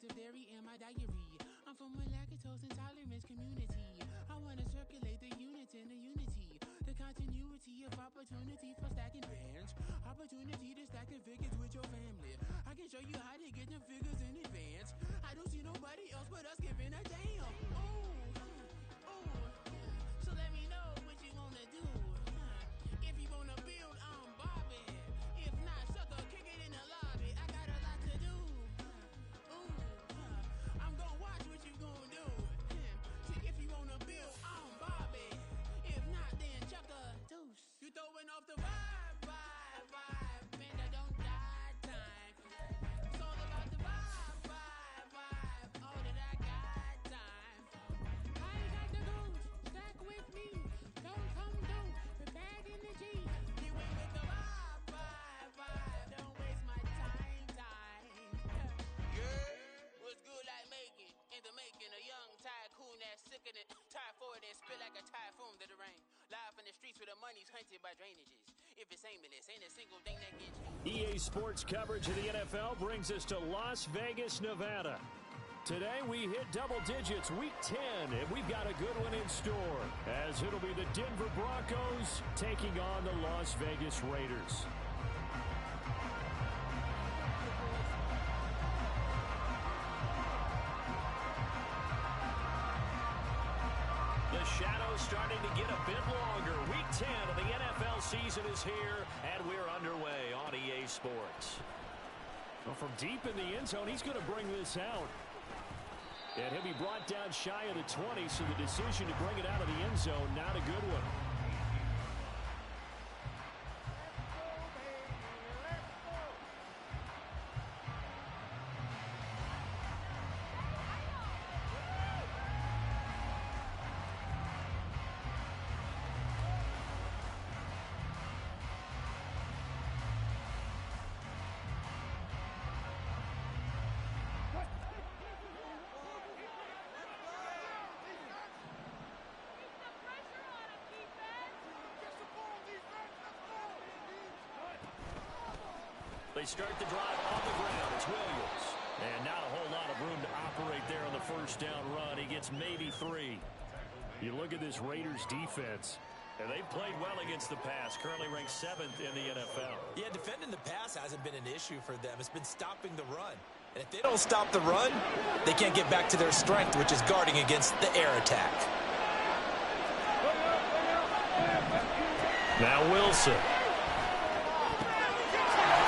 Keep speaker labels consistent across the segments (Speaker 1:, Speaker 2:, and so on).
Speaker 1: radioactive dairy in my diary. I'm from a lactose intolerance community. I wanna circulate the units in the unity. The continuity of opportunity for stacking bands. Opportunity to stack the figures with your family. I can show you how to get them figures in advance. I don't see nobody else but us giving a damn. So let me know what you wanna do. If you wanna build, I'm Bobby. If not, sucker, kick it in the lobby. I got a lot to do. I'm gonna watch what you gonna do. See, if you wanna build, I'm Bobby. If not, then chuck a deuce. You throwing off the vibe. Man, I don't die time. It's all about the vibe. All that I got time. I got the goose, stack with me. Don't come down, we're back in the G. You ain't with the vibe. Don't waste my time. Yeah, what's good like making? In the making, a young tycoon that's sickening. Tie forward and spit like a typhoon to the rain. Live in the streets where the money's hunted by drainages. If it's aimless, ain't a single thing that gets you.
Speaker 2: EA Sports coverage of the NFL brings us to Las Vegas, Nevada. Today we hit double digits, week 10, and we've got a good one in store, as it'll be the Denver Broncos taking on the Las Vegas Raiders. The shadow's starting to get a bit longer. Week 10 of the NFL season is here, and we're underway on EA Sports. Well, from deep in the end zone, he's going to bring this out. And he'll be brought down shy of the 20, so the decision to bring it out of the end zone, not a good one. They start the drive on the ground. It's Williams. And not a whole lot of room to operate there on the first down run. He gets maybe 3. You look at this Raiders defense, and they've played well against the pass. Currently ranked 7th in the NFL.
Speaker 3: Yeah, defending the pass hasn't been an issue for them. It's been stopping the run. And if they don't stop the run, they can't get back to their strength, which is guarding against the air attack.
Speaker 2: Now Wilson.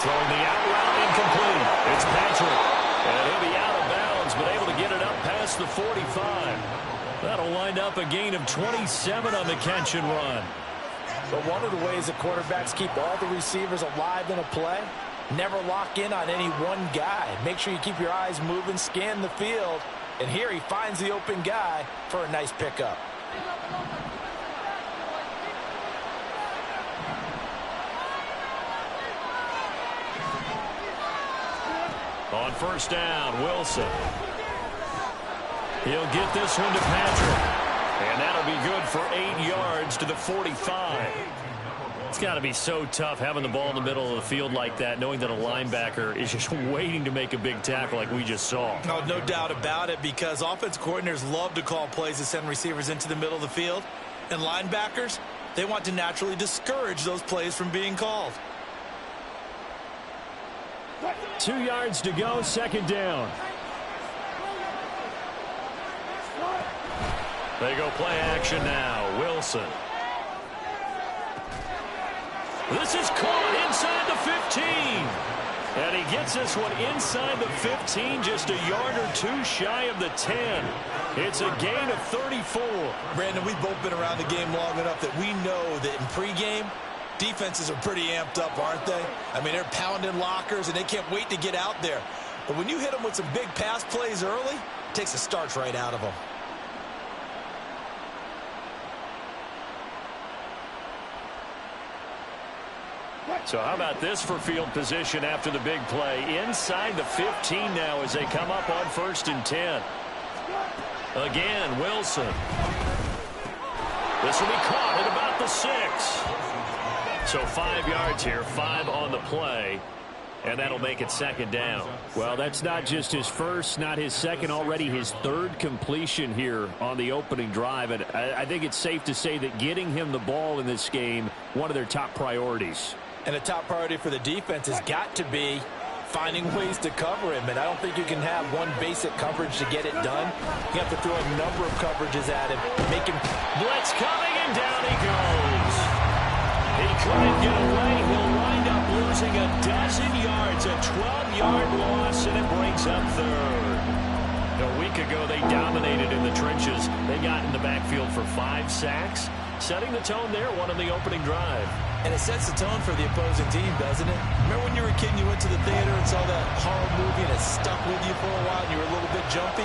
Speaker 2: Throwing the out route incomplete. It's Patrick. And he'll be out of bounds, but able to get it up past the 45. That'll wind up a gain of 27 on the catch and run.
Speaker 3: But one of the ways that quarterbacks keep all the receivers alive in a play, never lock in on any one guy. Make sure you keep your eyes moving, scan the field. And here he finds the open guy for a nice pickup.
Speaker 2: On first down, Wilson. He'll get this one to Patrick. And that'll be good for 8 yards to the 45. It's got to be so tough having the ball in the middle of the field like that, knowing that a linebacker is just waiting to make a big tackle like we just saw.
Speaker 3: Oh, no doubt about it, because offense coordinators love to call plays to send receivers into the middle of the field. And linebackers, they want to naturally discourage those plays from being called.
Speaker 2: 2 yards to go, second down. They go play action now. Wilson. This is caught inside the 15. And he gets this one inside the 15, just a yard or 2 shy of the 10. It's a gain of 34.
Speaker 3: Brandon, we've both been around the game long enough that we know that in pregame, defenses are pretty amped up, aren't they? I mean, they're pounding lockers, and they can't wait to get out there. But when you hit them with some big pass plays early, it takes the starch right out of them.
Speaker 2: So how about this for field position after the big play? Inside the 15 now as they come up on 1st and 10. Again, Wilson. This will be caught at about the 6. So 5 yards here, 5 on the play. And that'll make it second down.
Speaker 4: Well, that's not just his first, not his second, already his third completion here on the opening drive. And I think it's safe to say that getting him the ball in this game, one of their top priorities.
Speaker 3: And a top priority for the defense has got to be finding ways to cover him. And I don't think you can have one basic coverage to get it done. You have to throw a number of coverages at him. Make him...
Speaker 2: Blitz coming, and down he goes. He couldn't get away. He'll wind up losing a dozen yards, a 12-yard loss, and it brings up third. A week ago, they dominated in the trenches. They got in the backfield for 5 sacks, setting the tone there, one on the opening drive.
Speaker 3: And it sets the tone for the opposing team, doesn't it? Remember when you were a kid and you went to the theater and saw that horror movie and it stuck with you for a while and you were a little bit jumpy?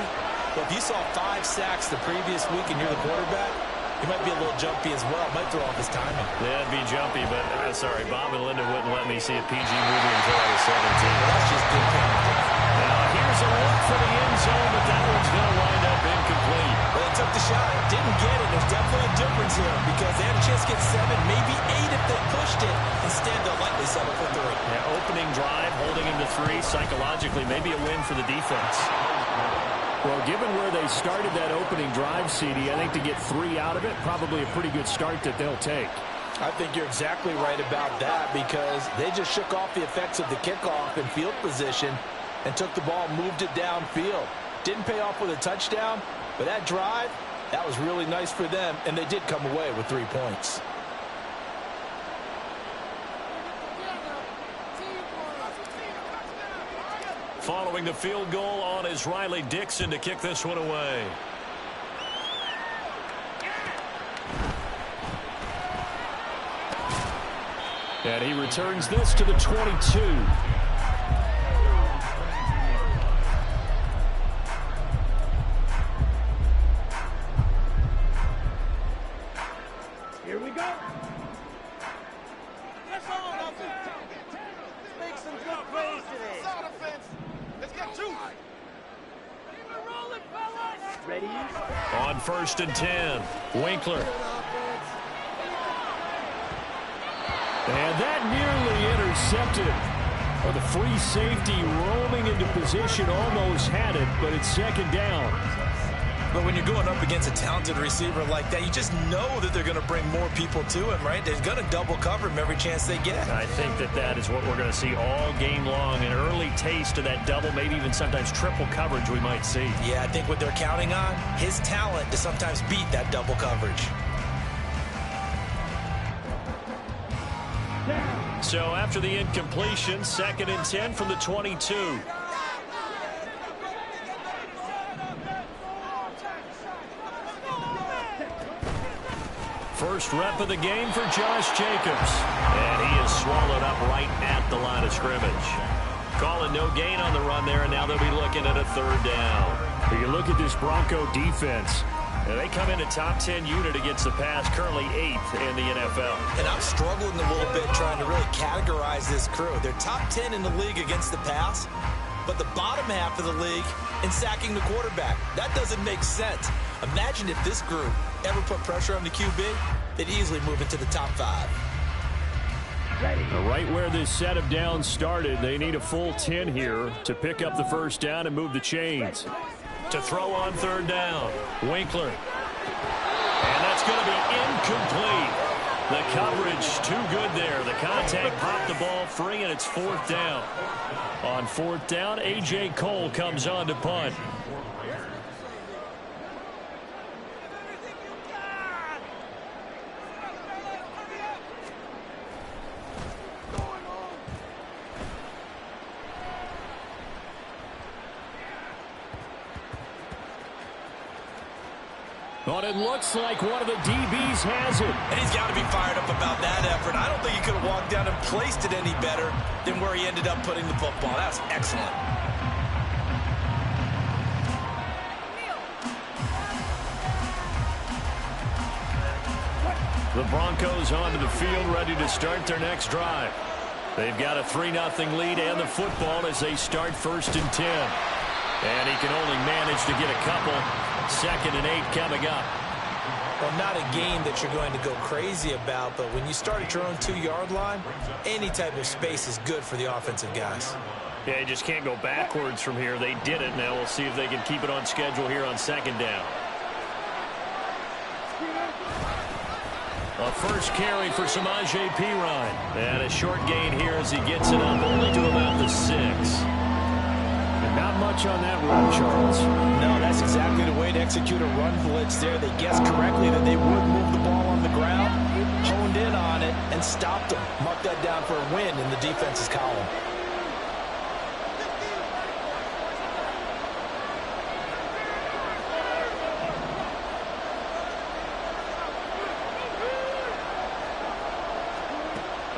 Speaker 3: Well, if you saw 5 sacks the previous week and you're the quarterback, you might be a little jumpy as well. Might throw off his timing.
Speaker 2: Yeah, it'd be jumpy, but sorry, Bob and Linda wouldn't let me see a PG movie until I was 17.
Speaker 3: Well, that's just good parenting.
Speaker 2: Now, here's a look for the end zone, but that one's going to wind up incomplete.
Speaker 3: Well, they took the shot. Didn't get it. There's definitely a difference here because they had a chance to get 7, maybe 8 if they pushed it. Instead, they'll likely settle for 3.
Speaker 2: Yeah, opening drive, holding him to 3. Psychologically, maybe a win for the defense.
Speaker 4: Well, given where they started that opening drive, CD, I think to get 3 out of it, probably a pretty good start that they'll take.
Speaker 3: I think you're exactly right about that because they just shook off the effects of the kickoff and field position and took the ball, moved it downfield. Didn't pay off with a touchdown, but that drive, that was really nice for them, and they did come away with 3 points.
Speaker 2: Following the field goal on is Riley Dixon to kick this one away.
Speaker 4: And he returns this to the 22.
Speaker 5: Here we go. Let's on offense. Make some good plays today. Zone offense. Let's get 2. Keep it rolling, fellas. Ready?
Speaker 2: On 1st and 10, Winkler.
Speaker 4: And that nearly intercepted. Well, the free safety roaming into position almost had it, but it's second down.
Speaker 3: But when you're going up against a talented receiver like that, you just know that they're going to bring more people to him, right? They're going to double cover him every chance they get.
Speaker 2: I think that is what we're going to see all game long. An early taste of that double, maybe even sometimes triple coverage we might see.
Speaker 3: Yeah, I think what they're counting on, his talent to sometimes beat that double coverage.
Speaker 2: So after the incompletion, 2nd and 10 from the 22. First rep of the game for Josh Jacobs. And he is swallowed up right at the line of scrimmage. Calling no gain on the run there, and now they'll be looking at a 3rd down.
Speaker 4: When you look at this Bronco defense,
Speaker 2: and they come in a top 10 unit against the pass, currently 8th in the NFL.
Speaker 3: And I'm struggling a little bit trying to really categorize this crew. They're top 10 in the league against the pass, but the bottom half of the league in sacking the quarterback. That doesn't make sense. Imagine if this group ever put pressure on the QB, they'd easily move into the top 5.
Speaker 4: Right where this set of downs started, they need a full 10 here to pick up the first down and move the chains.
Speaker 2: To throw on 3rd down, Winkler. And that's going to be incomplete. The coverage too good there. The contact popped the ball free, and it's 4th down. On 4th down, A.J. Cole comes on to punt.
Speaker 4: But it looks like one of the DBs has it.
Speaker 3: And he's got to be fired up about that effort. I don't think he could have walked down and placed it any better than where he ended up putting the football. That's excellent.
Speaker 2: The Broncos onto the field, ready to start their next drive. They've got a 3-0 lead and the football as they start 1st and 10. And he can only manage to get a couple. 2nd and 8 coming up.
Speaker 3: Well, not a game that you're going to go crazy about, but when you start at your own 2-yard line, any type of space is good for the offensive guys.
Speaker 4: Yeah, you just can't go backwards from here. They did it. Now we'll see if they can keep it on schedule here on second down. A first carry for Samaje Perine. And a short gain here as he gets it up only to about the 6. And not much on that run, Charles.
Speaker 3: No, that's exactly the way to execute a run blitz there. They guessed correctly that they would move the ball on the ground, honed in on it, and stopped them. Mark that down for a win in the defense's column.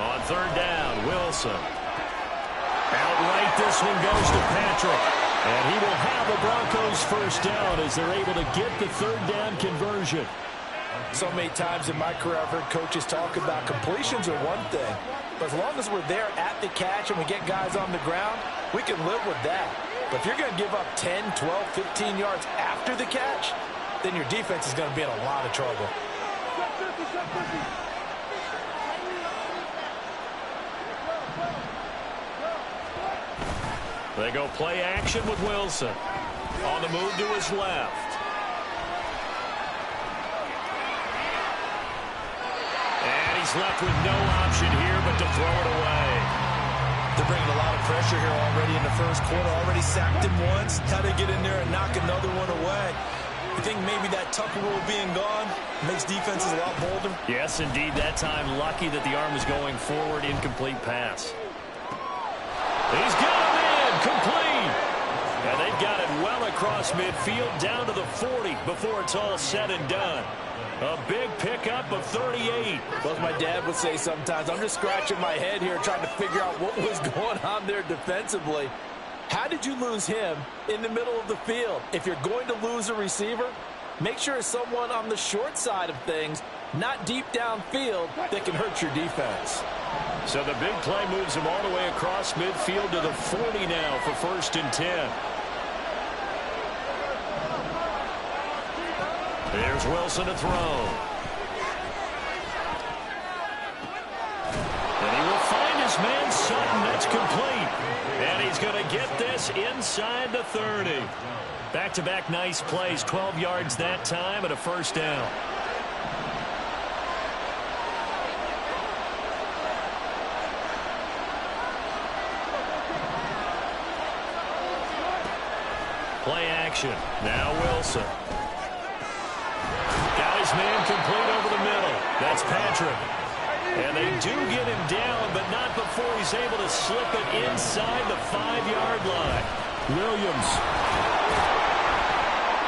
Speaker 4: On third down, Wilson. Outright, this one goes to Patrick. And he will have the Broncos first down as they're able to get the third down conversion.
Speaker 3: So many times in my career, I've heard coaches talk about completions are one thing. But as long as we're there at the catch and we get guys on the ground, we can live with that. But if you're going to give up 10, 12, 15 yards after the catch, then your defense is going to be in a lot of trouble.
Speaker 4: They go play action with Wilson. On the move to his left. And he's left with no option here but to throw it away.
Speaker 3: They're bringing a lot of pressure here already in the first quarter. Already sacked him once. How to get in there and knock another one away. You think maybe that Tucker rule being gone makes defenses a lot bolder?
Speaker 4: Yes, indeed. That time, lucky that the arm was going forward. Incomplete pass. He's got him in. Complete. And they've got it well across midfield down to the 40 before it's all said and done. A big pickup of 38.
Speaker 3: Well, as my dad would say sometimes, I'm just scratching my head here trying to figure out what was going on there defensively. How did you lose him in the middle of the field? If you're going to lose a receiver, make sure it's someone on the short side of things, not deep downfield, that can hurt your defense.
Speaker 4: So the big play moves him all the way across midfield to the 40 now for 1st and 10. There's Wilson to throw. And he will find his man Sutton. That's complete. And he's going to get this inside the 30. Back-to-back nice plays. 12 yards that time and a first down. Play action. Now Wilson. Got his man complete over the middle. That's Patrick. And they do get him down, but not before he's able to slip it inside the 5-yard line. Williams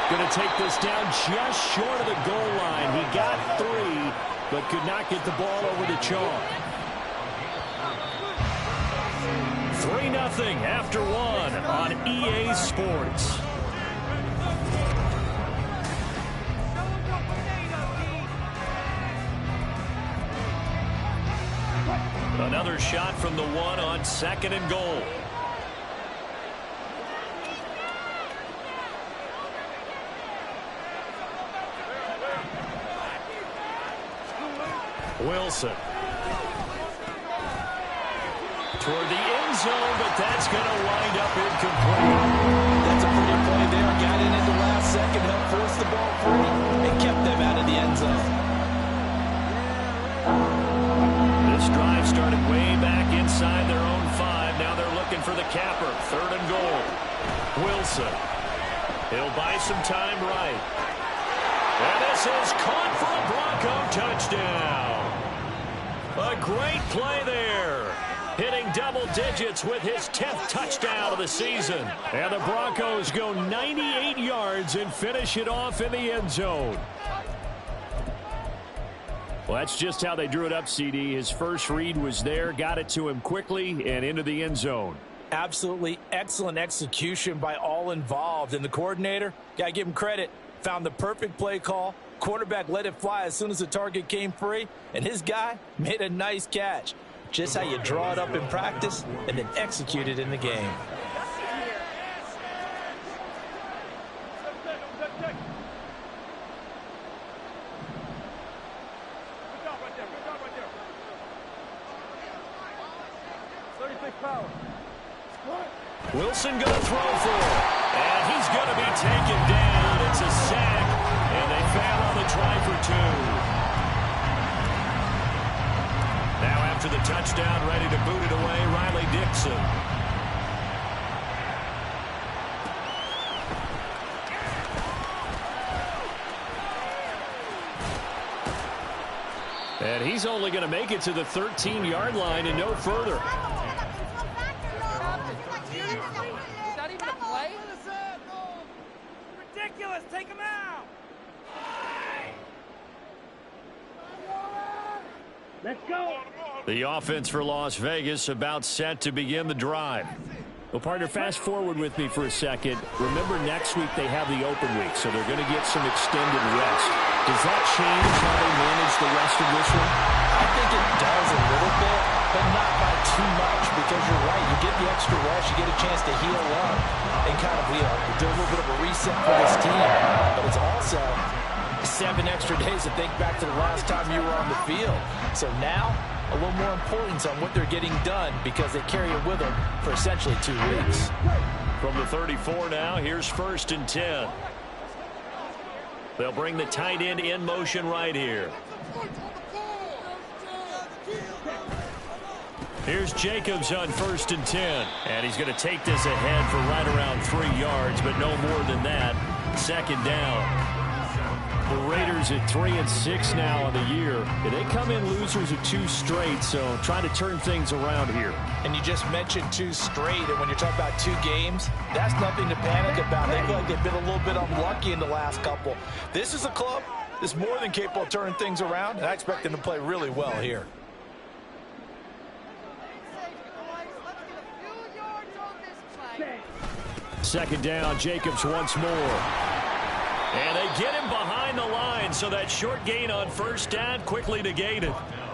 Speaker 4: going to take this down just short of the goal line. He got 3, but could not get the ball over the chalk. 3-0 after 1 on EA Sports. Another shot from the 1 on 2nd and goal. Wilson. Toward the end zone, but that's going to wind up incomplete.
Speaker 3: That's a pretty play there. Got it in the last second, helped force the ball free, and kept them out of the end zone.
Speaker 4: This drive started way back inside their own 5. Now they're looking for the capper. 3rd and goal. Wilson. He'll buy some time right. And this is caught for a Bronco touchdown. A great play there. Hitting double digits with his 10th touchdown of the season. And the Broncos go 98 yards and finish it off in the end zone. Well, that's just how they drew it up, CD. His first read was there, got it to him quickly, and into the end zone.
Speaker 3: Absolutely excellent execution by all involved. And the coordinator, got to give him credit, found the perfect play call. Quarterback let it fly as soon as the target came free, and his guy made a nice catch. Just how you draw it up in practice and then execute it in the game.
Speaker 2: Wilson going to throw for it. And he's going to be taken down. It's a sack, and they fail on the try for 2. Now after the touchdown, ready to boot it away, Riley Dixon. And he's only going to make it to the 13-yard line and no further.
Speaker 5: Ridiculous! Take him out! Let's go!
Speaker 2: The offense for Las Vegas about set to begin the drive.
Speaker 4: Well, partner, fast forward with me for a second. Remember, next week they have the open week, so they're going to get some extended rest. Does that change how they manage the rest of this one?
Speaker 3: I think it does a little bit, but not by too much, because you're right. You get the extra rest, you get a chance to heal up, and kind of, do a little bit of a reset for this team. But it's also 7 extra days to think back to the last time you were on the field. So now, a little more importance on what they're getting done, because they carry it with them for essentially 2 weeks.
Speaker 2: From the 34 now, here's 1st and 10. They'll bring the tight end in motion right here. Here's Jacobs on 1st and 10. And he's going to take this ahead for right around 3 yards, but no more than that. 2nd down. The Raiders at 3-6 now on the year. They come in losers of 2 straight, so trying to turn things around here.
Speaker 3: And you just mentioned 2 straight, and when you're talking about 2 games, that's nothing to panic about. They feel like they've been a little bit unlucky in the last couple. This is a club that's more than capable of turning things around, and I expect them to play really well here.
Speaker 2: Second down, Jacobs once more. And they get him behind the line, so that short gain on 1st down quickly negated.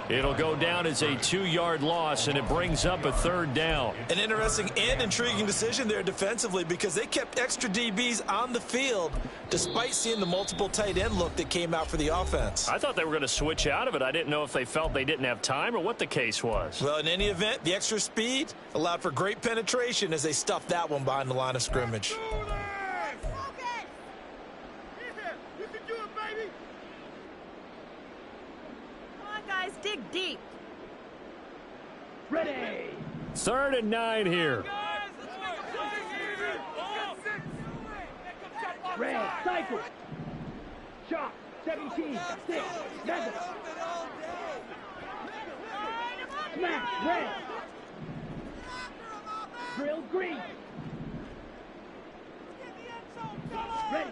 Speaker 2: It'll go down as a 2-yard loss, and it brings up a 3rd down.
Speaker 3: An interesting and intriguing decision there defensively, because they kept extra DBs on the field despite seeing the multiple tight end look that came out for the offense.
Speaker 2: I thought they were going to switch out of it. I didn't know if they felt they didn't have time or what the case was.
Speaker 3: Well, in any event, the extra speed allowed for great penetration as they stuffed that one behind the line of scrimmage.
Speaker 6: Dig deep.
Speaker 5: Ready.
Speaker 2: 3rd and 9 here.
Speaker 5: Red, cycle. Shot. 17. 6. 7. Smash. Red. Drill green. Ready.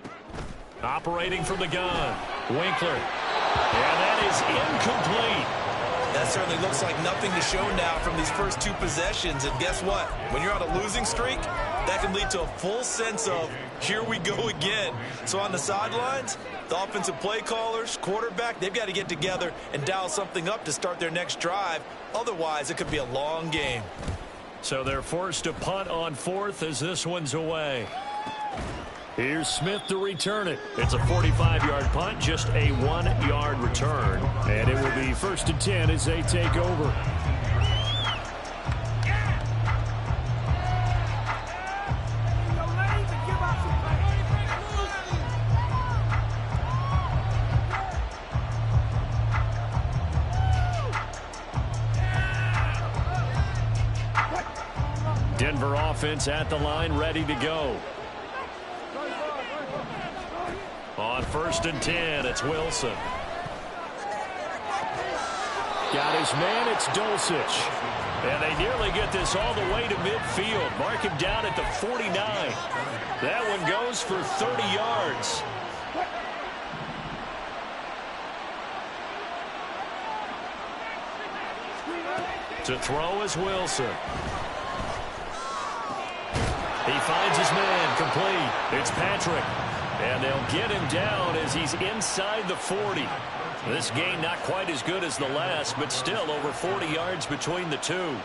Speaker 2: Operating from the gun. Winkler. And that is incomplete.
Speaker 3: That certainly looks like nothing to show now from these first 2 possessions. And guess what? When you're on a losing streak, that can lead to a full sense of, here we go again. So on the sidelines, the offensive play callers, quarterback, they've got to get together and dial something up to start their next drive. Otherwise, it could be a long game.
Speaker 2: So they're forced to punt on 4th as this one's away. Here's Smith to return it. It's a 45-yard punt, just a 1-yard return. And it will be 1st and 10 as they take over. Denver offense at the line, ready to go. On 1st and 10, it's Wilson. Got his man, it's Dulcich. And they nearly get this all the way to midfield. Mark him down at the 49. That one goes for 30 yards. To throw is Wilson. He finds his man, complete. It's Patrick. And they'll get him down as he's inside the 40. This gain not quite as good as the last, but still over 40 yards between the 2.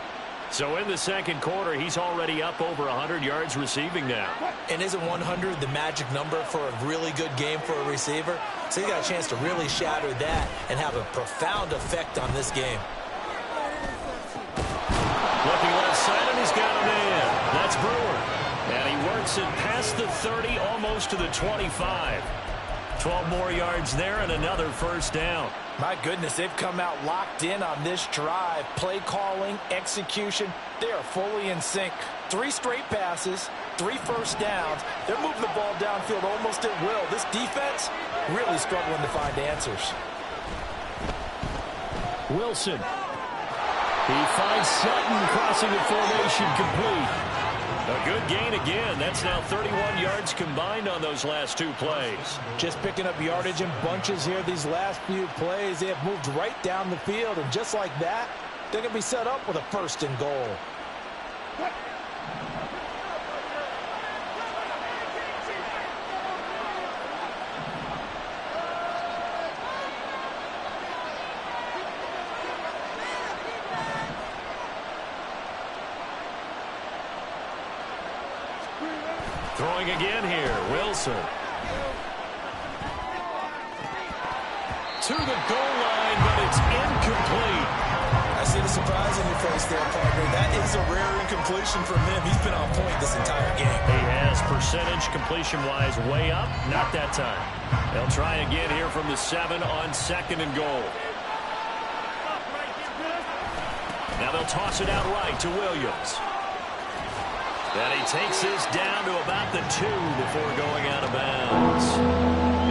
Speaker 2: So in the 2nd quarter, he's already up over 100 yards receiving now.
Speaker 3: And isn't 100 the magic number for a really good game for a receiver? So he got a chance to really shatter that and have a profound effect on this game.
Speaker 2: Looking left side, and he's starts it past the 30, almost to the 25. 12 more yards there and another first down.
Speaker 3: My goodness, they've come out locked in on this drive. Play calling, execution, they are fully in sync. 3 straight passes, 3 first downs. They're moving the ball downfield almost at will. This defense really struggling to find answers.
Speaker 4: Wilson. He finds Sutton crossing the formation complete.
Speaker 2: A good gain again. That's now 31 yards combined on those last 2 plays.
Speaker 3: Just picking up yardage in bunches here these last few plays. They have moved right down the field, and just like that, they're going to be set up with a 1st and goal.
Speaker 2: Throwing again here, Wilson. To the goal line, but it's incomplete.
Speaker 3: I see the surprise in your face there, partner. That is a rare incompletion from him. He's been on point this entire game.
Speaker 2: He has percentage completion-wise way up. Not that time. They'll try again here from the 7 on 2nd and goal. Now they'll toss it out right to Williams. And he takes this down to about the 2 before going out of bounds.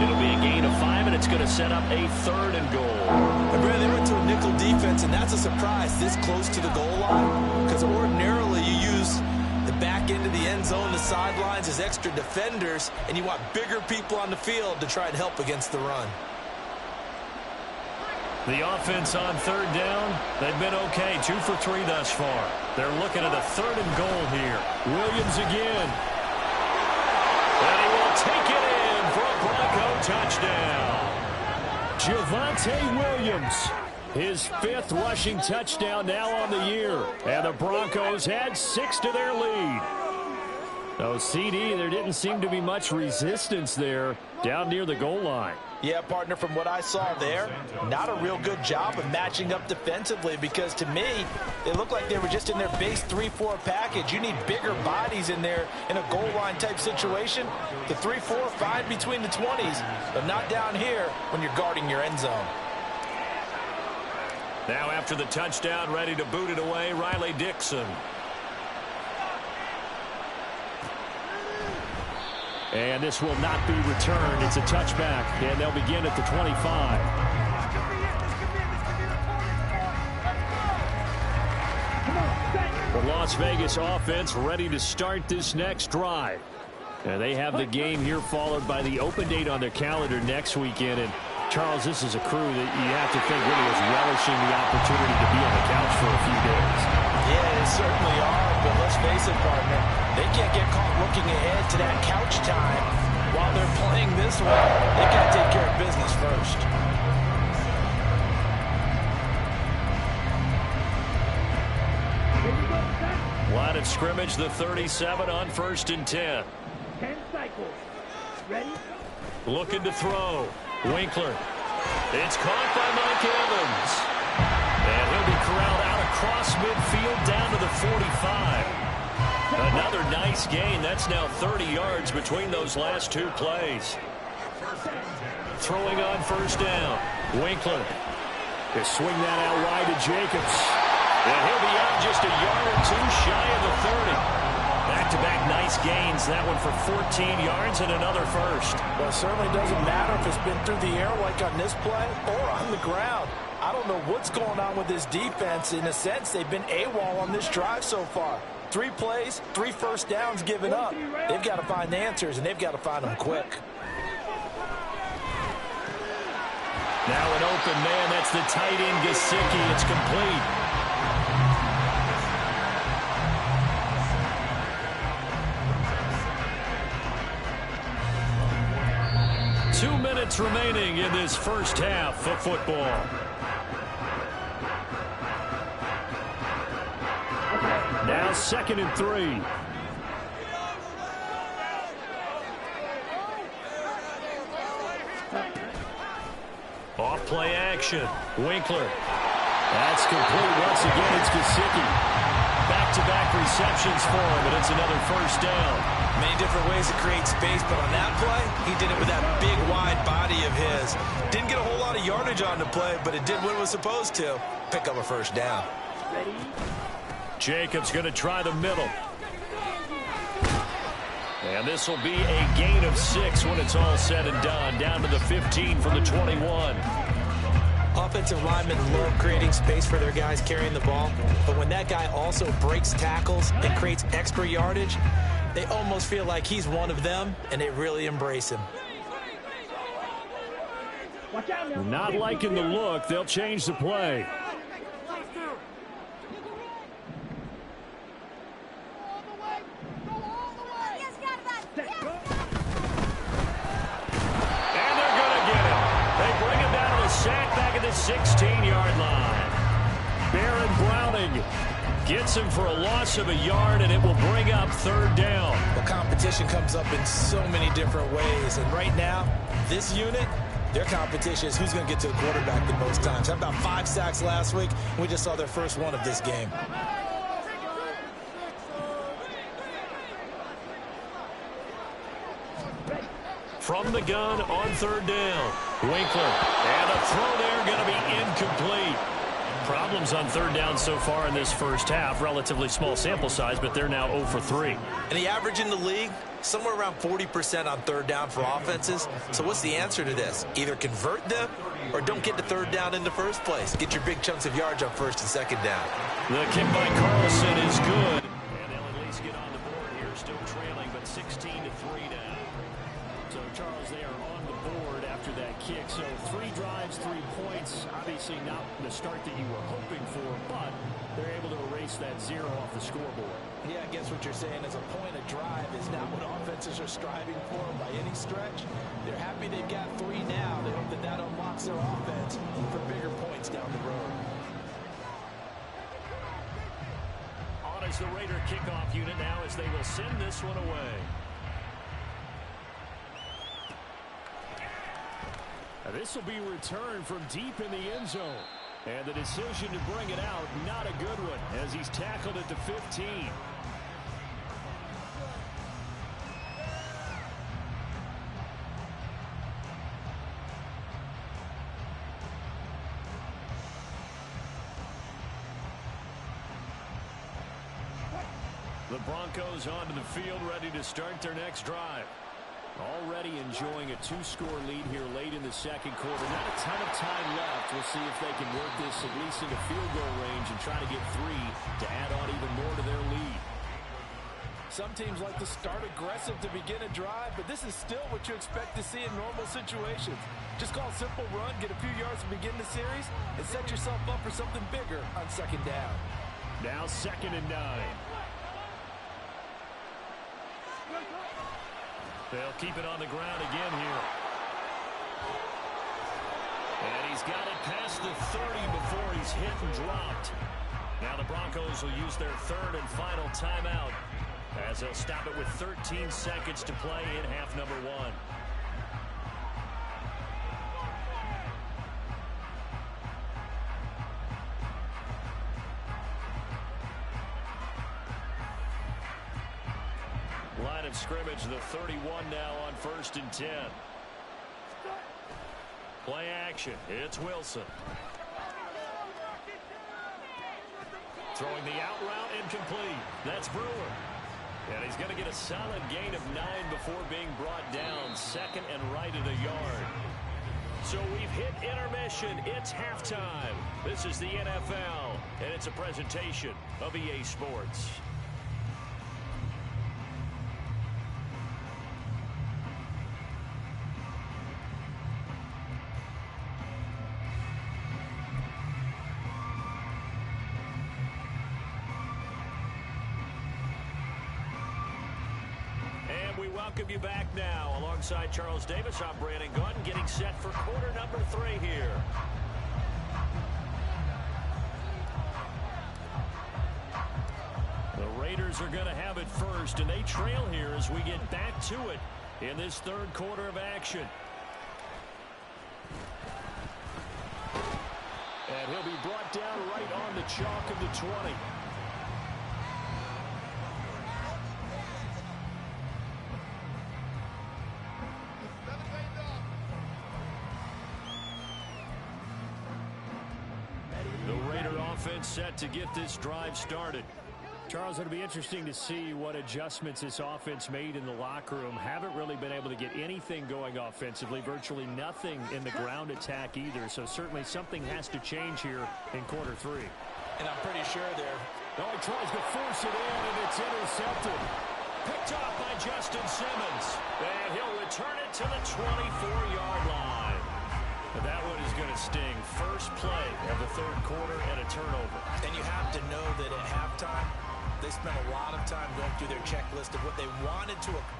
Speaker 2: It'll be a gain of 5, and it's going to set up a 3rd and goal.
Speaker 3: And Brad, they went to a nickel defense, and that's a surprise this close to the goal line, because ordinarily you use the back end of the end zone, the sidelines as extra defenders, and you want bigger people on the field to try and help against the run.
Speaker 2: The offense on 3rd down, they've been okay, 2 for 3 thus far. They're looking at a 3rd and goal here. Williams again. And he will take it in for a Bronco touchdown.
Speaker 4: Javonte Williams, his 5th rushing touchdown now on the year. And the Broncos add 6 to their lead. Oh, CD, there didn't seem to be much resistance there down near the goal line.
Speaker 3: Yeah, partner, from what I saw there, not a real good job of matching up defensively, because to me, it looked like they were just in their base 3-4 package. You need bigger bodies in there in a goal line type situation. The 3-4, fine between the 20s, but not down here when you're guarding your end zone.
Speaker 2: Now after the touchdown, ready to boot it away, Riley Dixon.
Speaker 4: And this will not be returned. It's a touchback, and they'll begin at the 25. The Las Vegas offense ready to start this next drive. And they have the game here followed by the open date on their calendar next weekend. And, Charles, this is a crew that you have to think really is relishing the opportunity to be on the couch for a few days.
Speaker 3: Yeah, they certainly are, but let's face it, partner, they can't get caught looking ahead to that couch time while they're playing this way. They got to take care of business first.
Speaker 2: Line of scrimmage, the 37 on 1st and 10.
Speaker 5: 10 cycles. Ready?
Speaker 2: Looking to throw. Winkler. It's caught by Mike Evans. And he'll be corralled out across midfield down to the 45. Another nice gain. That's now 30 yards between those last 2 plays. Throwing on 1st down. Winkler.
Speaker 4: They swing that out wide to Jacobs.
Speaker 2: And he'll be out just a yard or 2 shy of the 30. Back-to-back nice gains. That one for 14 yards and another first.
Speaker 3: Well, it certainly doesn't matter if it's been through the air like on this play or on the ground. I don't know what's going on with this defense. In a sense, they've been AWOL on this drive so far. 3 plays, 3 first downs given up. They've got to find answers, and they've got to find them quick.
Speaker 2: Now an open man. That's the tight end, Gesicki. It's complete. Two minutes remaining in this first half of football.
Speaker 4: Now 2nd and 3.
Speaker 2: Off play action. Winkler.
Speaker 4: That's complete once again. It's Gesicki.
Speaker 2: Back Back-to-back receptions for him, and it's another first down.
Speaker 3: Many different ways to create space, but on that play, he did it with that big, wide body of his. Didn't get a whole lot of yardage on the play, but it did what it was supposed to. Pick up a first down.
Speaker 2: Jacobs going to try the middle. And this will be a gain of 6 when it's all said and done. Down to the 15 from the 21.
Speaker 3: Offensive linemen love creating space for their guys carrying the ball, but when that guy also breaks tackles and creates extra yardage, they almost feel like he's one of them, and they really embrace him.
Speaker 2: Not liking the look. They'll change the play. And they're going to get him. They bring him down to the sack back at the 16-yard line. Baron Browning gets him for a loss of a yard, and it will bring up third down.
Speaker 3: The competition comes up in so many different ways, and right now, this unit, their competition is who's going to get to the quarterback the most times. Had about 5 sacks last week. We just saw their first one of this game.
Speaker 2: From the gun on third down. Winkler. And a throw there going to be incomplete. Problems on third down so far in this first half. Relatively small sample size, but they're now 0 for 3.
Speaker 3: And the average in the league, somewhere around 40% on third down for offenses. So what's the answer to this? Either convert them or don't get to third down in the first place. Get your big chunks of yards on first and second down.
Speaker 2: The kick by Carlson is good. And they'll at least get on the board here. Still trailing, but 16-3 now. So, Charles, they are on the board after that kick. So 3 drives, 3 points. Obviously not the start that you were hoping for, but they're able to erase that 0 off the scoreboard.
Speaker 3: Yeah, I guess what you're saying is a point of drive is not what offenses are striving for by any stretch. They're happy they've got 3 now. They hope that that unlocks their offense for bigger points down the road.
Speaker 2: On is the Raider kickoff unit now as they will send this one away. This will be returned from deep in the end zone. And the decision to bring it out, not a good one, as he's tackled at the 15. The Broncos onto the field, ready to start their next drive. Already enjoying a 2-score lead here late in the second quarter. Not a ton of time left. We'll see if they can work this at least into field goal range and try to get 3 to add on even more to their lead.
Speaker 7: Some teams like to start aggressive to begin a drive, but this is still what you expect to see in normal situations. Just call a simple run, get a few yards to begin the series, and set yourself up for something bigger on second down.
Speaker 2: Now 2nd and 9. They'll keep it on the ground again here. And he's got it past the 30 before he's hit and dropped. Now the Broncos will use their 3rd and final timeout as they'll stop it with 13 seconds to play in half number 1. Line of scrimmage, the 31 now on 1st and 10. Play action. It's Wilson. Throwing the out route incomplete. That's Brewer. And he's going to get a solid gain of 9 before being brought down. 2nd and right at a yard. So we've hit intermission. It's halftime. This is the NFL, and it's a presentation of EA Sports. Welcome you back now. Alongside Charles Davis, I'm Brandon Gunn, getting set for quarter number 3 here. The Raiders are going to have it first, and they trail here as we get back to it in this 3rd quarter of action. And he'll be brought down right on the chalk of the 20. and set to get this drive started.
Speaker 4: Charles, it'll be interesting to see what adjustments this offense made in the locker room. Haven't really been able to get anything going offensively, virtually nothing in the ground attack either. So certainly something has to change here in quarter three.
Speaker 3: And I'm pretty sure they're...
Speaker 2: No, he tries to force it in, and it's intercepted. Picked off by Justin Simmons. And he'll return it to the 24-yard line. And that one is going to sting. First play of the third quarter and a turnover.
Speaker 3: And you have to know that at halftime, they spent a lot of time going through their checklist of what they wanted to accomplish.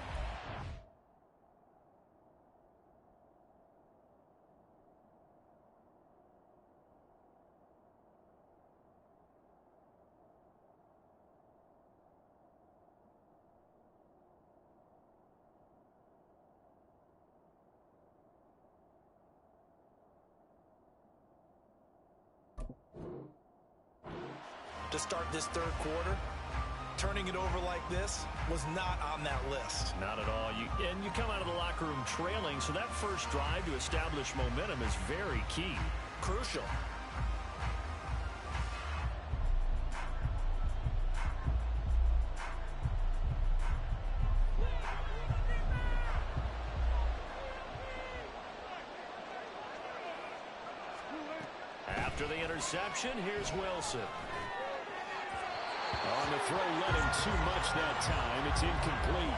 Speaker 3: To start this third quarter, turning it over like this was not on that list.
Speaker 2: Not at all. And you come out of the locker room trailing, so that first drive to establish momentum is very key.
Speaker 3: Crucial.
Speaker 2: After the interception, here's Wilson.
Speaker 4: On the throw, let him too much that time. It's incomplete.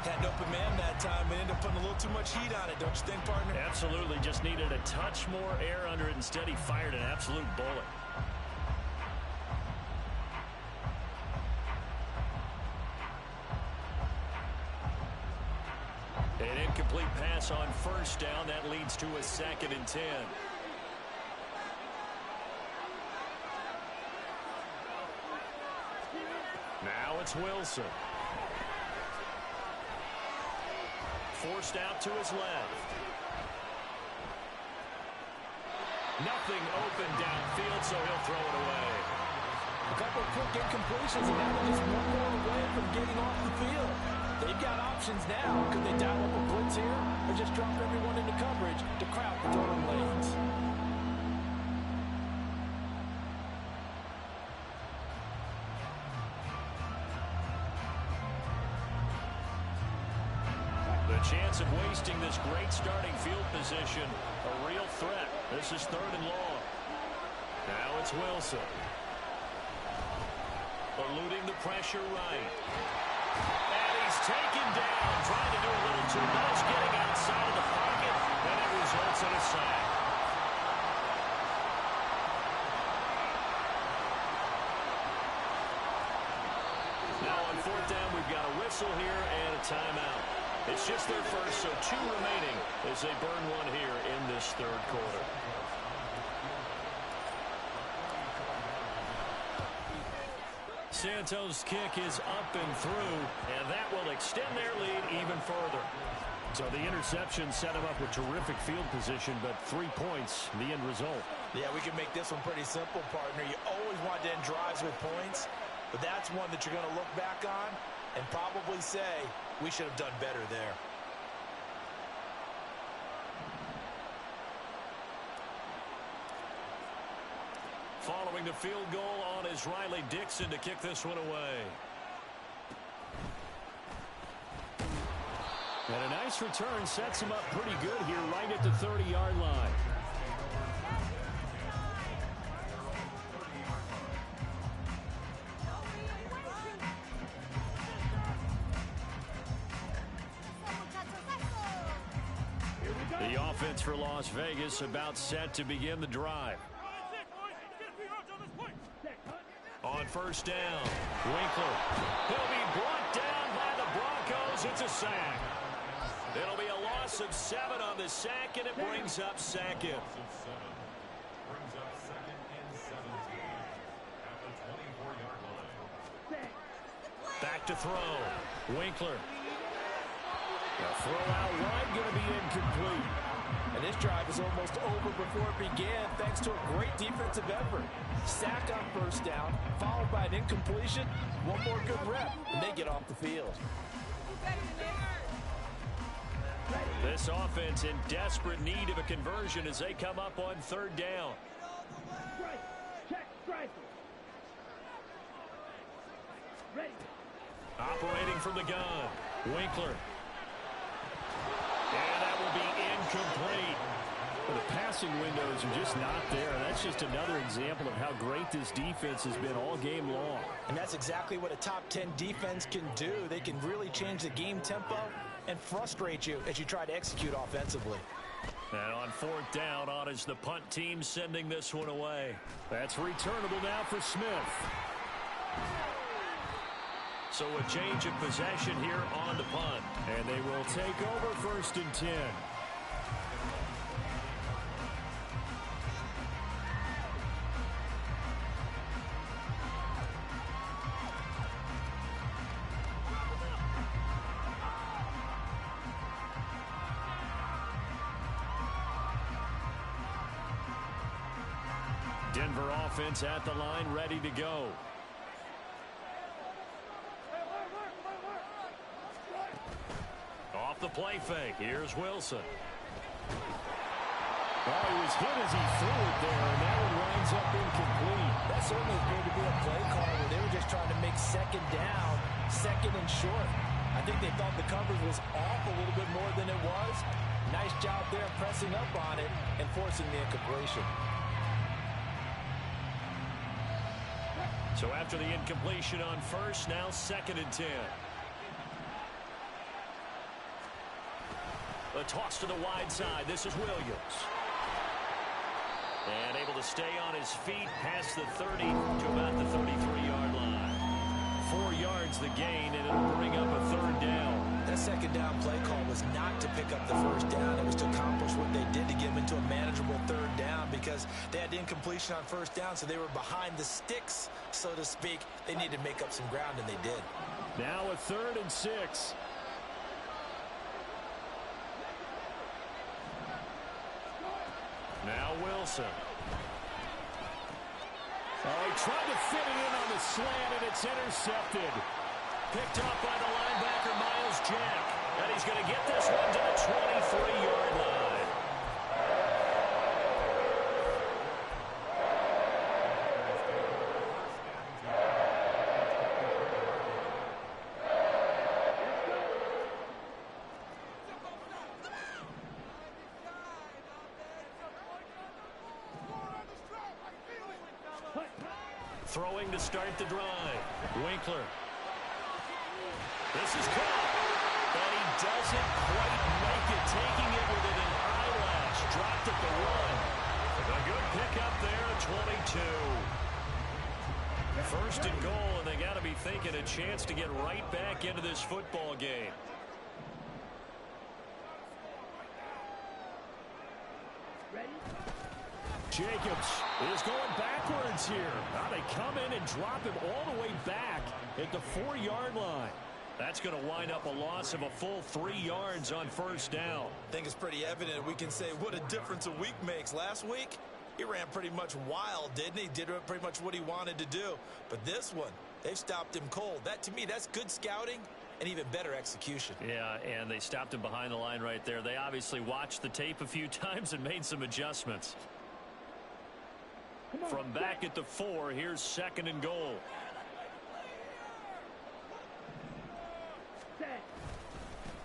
Speaker 3: Had an open man that time, but ended up putting a little too much heat on it, don't you think, partner?
Speaker 2: Absolutely. Just needed a touch more air under it. Instead, he fired an absolute bullet. An incomplete pass on first down. That leads to a 2nd and 10. Now it's Wilson. Forced out to his left. Nothing open downfield, so he'll throw it away.
Speaker 7: A couple of quick incompletions, and now they're just one more away from getting off the field. They've got options now. Could they dial up a blitz here or just drop everyone into coverage to crowd the throwing lanes?
Speaker 2: Chance of wasting this great starting field position. A real threat. This is 3rd and long. Now it's Wilson. Eluding the pressure right. And he's taken down. Trying to do a little too much. Getting outside of the pocket. And it results in a sack. Now on 4th down, we've got a whistle here and a timeout. It's just their first, so 2 remaining as they burn one here in this third quarter. Santos' kick is up and through, and that will extend their lead even further. So the interception set him up with terrific field position, but 3 points, the end result.
Speaker 3: Yeah, we can make this one pretty simple, partner. You always want to end drives with points, but that's one that you're going to look back on and probably say, we should have done better there.
Speaker 2: Following the field goal on is Riley Dixon to kick this one away. And a nice return sets him up pretty good here right at the 30-yard line. The offense for Las Vegas about set to begin the drive. On first down, Winkler. He'll be brought down by the Broncos. It's a sack. It'll be a loss of 7 on the sack, and it brings up 2nd. Back to throw. Winkler. The throw out wide going to be incomplete.
Speaker 7: And this drive is almost over before it began thanks to a great defensive effort. Sack on first down, followed by an incompletion. One more good rep, and they get off the field.
Speaker 2: This offense in desperate need of a conversion as they come up on 3rd down. Operating from the gun, Winkler. And that will be incomplete.
Speaker 4: Well, the passing windows are just not there. That's just another example of how great this defense has been all game long.
Speaker 3: And that's exactly what a top 10 defense can do. They can really change the game tempo and frustrate you as you try to execute offensively.
Speaker 2: And on fourth down, on is the punt team sending this one away.
Speaker 4: That's returnable now for Smith.
Speaker 2: So a change of possession here on the punt.
Speaker 4: And they will take over 1st and 10.
Speaker 2: Denver offense at the line, ready to go. Off the play fake. Here's Wilson.
Speaker 4: Oh, he was hit as he threw it there, and that one winds up incomplete.
Speaker 3: That certainly appeared to be a play call where they were just trying to make second down, second and short. I think they thought the coverage was off a little bit more than it was. Nice job there pressing up on it and forcing the incompletion.
Speaker 2: So after the incompletion on first, now 2nd and 10. A toss to the wide side. This is Williams. And able to stay on his feet past the 30 to about the 33-yard line. 4 yards the gain, and it'll bring up a 3rd down.
Speaker 3: That second down play call was not to pick up the first down. It was to accomplish what they did to get them into a manageable 3rd down because they had incompletion on first down, so they were behind the sticks, so to speak. They needed to make up some ground, and they did.
Speaker 4: Now a 3rd and 6.
Speaker 2: Now Wilson.
Speaker 4: Oh, he tried to fit it in on the slant, and it's intercepted.
Speaker 2: Picked up by the linebacker, Miles Jack. And he's going to get this one to the 23-yard line. Throwing to start the drive. Winkler. This is caught. But he doesn't quite make it. Taking it with an eyelash. Dropped at the 1. A good pickup there at 22. 1st and goal, and they got to be thinking a chance to get right back into this football game.
Speaker 4: Jacobs is going backwards here. Now they come in and drop him all the way back at the 4-yard line.
Speaker 2: That's going to wind up a loss of a full 3 yards on 1st down.
Speaker 3: I think it's pretty evident. We can say what a difference a week makes. Last week, he ran pretty much wild, didn't he? Did pretty much what he wanted to do. But this one, they've stopped him cold. That, to me, that's good scouting and even better execution.
Speaker 2: Yeah, and they stopped him behind the line right there. They obviously watched the tape a few times and made some adjustments. From back at the 4, here's 2nd and goal.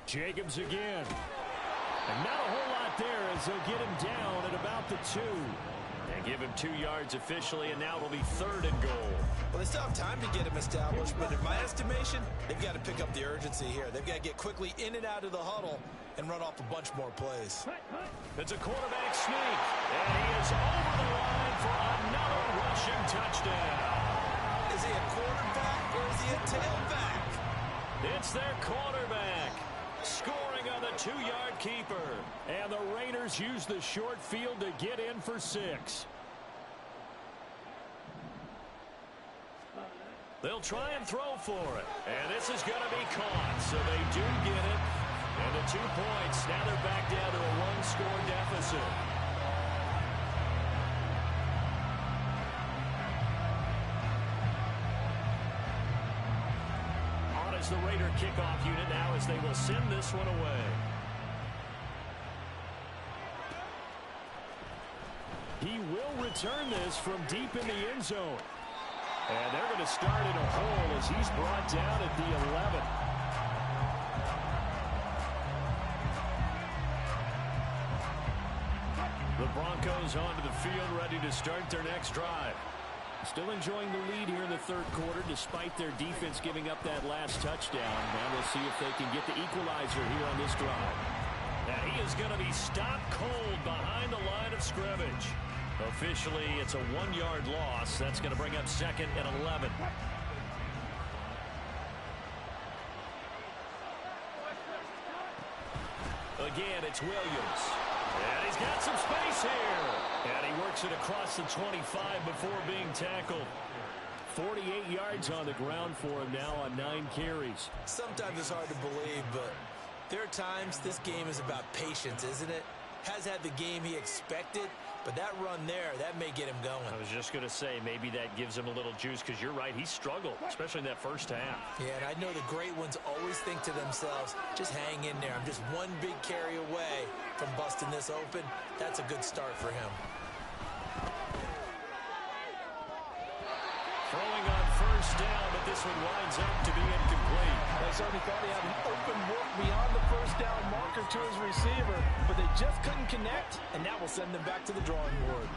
Speaker 4: Jacobs again. And not a whole lot there as they'll get him down at about the 2.
Speaker 2: And give him 2 yards officially, and now it'll be 3rd and goal.
Speaker 3: Well, they still have time to get him established, but in my estimation, they've got to pick up the urgency here. They've got to get quickly in and out of the huddle and run off a bunch more plays.
Speaker 2: It's a quarterback sneak, and he is over the line for another rushing touchdown.
Speaker 3: Is he a quarterback or is he a tailback?
Speaker 2: It's their quarterback, scoring on the 2-yard keeper.
Speaker 4: And the Raiders use the short field to get in for 6.
Speaker 2: They'll try and throw for it, and this is going to be caught, so they do get it. And the 2 points, now they're back down to a 1-score deficit. On is the Raider kickoff unit now as they will send this one away.
Speaker 4: He will return this from deep in the end zone.
Speaker 2: And they're going to start in a hole as he's brought down at the 11. The Broncos onto the field, ready to start their next drive. Still enjoying the lead here in the third quarter, despite their defense giving up that last touchdown. Now we'll see if they can get the equalizer here on this drive. And he is going to be stopped cold behind the line of scrimmage. Officially, it's a 1-yard loss. That's going to bring up 2nd and 11. Again, it's Williams. And he's got some space here. And he works it across the 25 before being tackled. 48 yards on the ground for him now on 9 carries.
Speaker 3: Sometimes it's hard to believe, but there are times this game is about patience, isn't it? Has had the game he expected, but that run there, that may get him going.
Speaker 2: I was just going to say, maybe that gives him a little juice, because you're right, he struggled, especially in that first half.
Speaker 3: Yeah, and I know the great ones always think to themselves, just hang in there. I'm just one big carry away from busting this open. That's a good start for him.
Speaker 2: Throwing on first down, but this one winds up to be incomplete.
Speaker 7: They certainly thought he had an open look beyond the first down marker to his receiver, but they just couldn't connect, and that will send them back to the drawing board.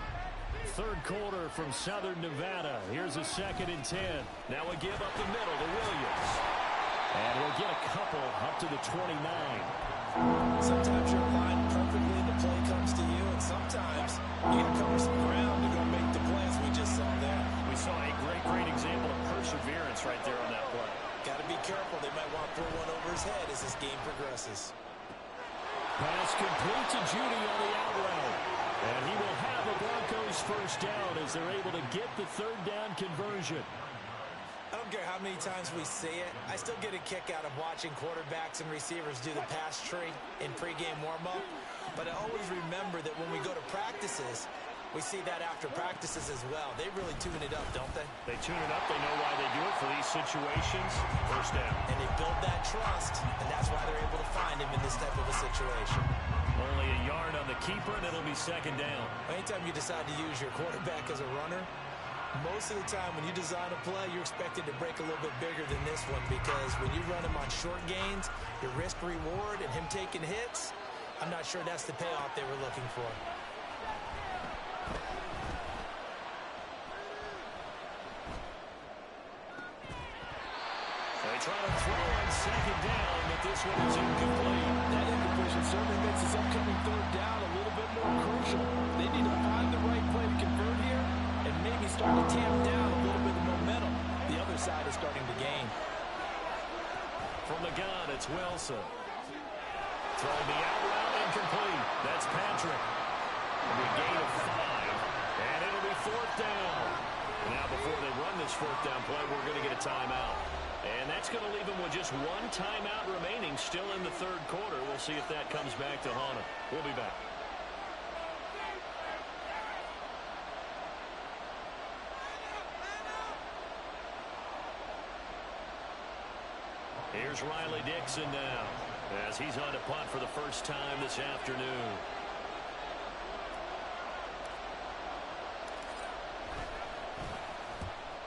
Speaker 2: Third quarter from Southern Nevada. Here's a 2nd and 10. Now a give up the middle to Williams. And he'll get a couple up to the 29.
Speaker 3: Sometimes you're aligned perfectly and the play comes to you, and sometimes you got to cover some ground to go make the plays we just saw there.
Speaker 2: We saw a great example of perseverance right there on that play.
Speaker 3: Got to be careful. They might want to throw one over his head as this game progresses.
Speaker 2: Pass complete to Judy on the out route. And he will have the Broncos first down as they're able to get the 3rd down conversion.
Speaker 3: I don't care how many times we see it. I still get a kick out of watching quarterbacks and receivers do the pass tree in pregame warm-up. But I always remember that when we go to practices, we see that after practices as well. They really tune it up, don't they?
Speaker 2: They tune it up. They know why they do it for these situations. First down.
Speaker 3: And they build that trust, and that's why they're able to find him in this type of a situation.
Speaker 2: Only a yard on the keeper, and it'll be 2nd down.
Speaker 3: Anytime you decide to use your quarterback as a runner, most of the time when you design a play, you're expected to break a little bit bigger than this one, because when you run him on short gains, your risk-reward and him taking hits, I'm not sure that's the payoff they were looking for.
Speaker 2: They try to throw on 2nd down, but this one is incomplete.
Speaker 7: That incompletion certainly makes this upcoming 3rd down a little bit more crucial. They need to find the right play to convert here and maybe start to tamp down a little bit of momentum. The other side is starting to gain.
Speaker 2: From the gun, it's Wilson. Throwing the out route, incomplete. That's Patrick. It'll be a gain of 5, and it'll be 4th down. Now, before they run this 4th down play, we're going to get a timeout. And that's going to leave them with just 1 timeout remaining still in the 3rd quarter. We'll see if that comes back to haunt them. We'll be back. Here's Riley Dixon now, as he's on to punt for the first time this afternoon.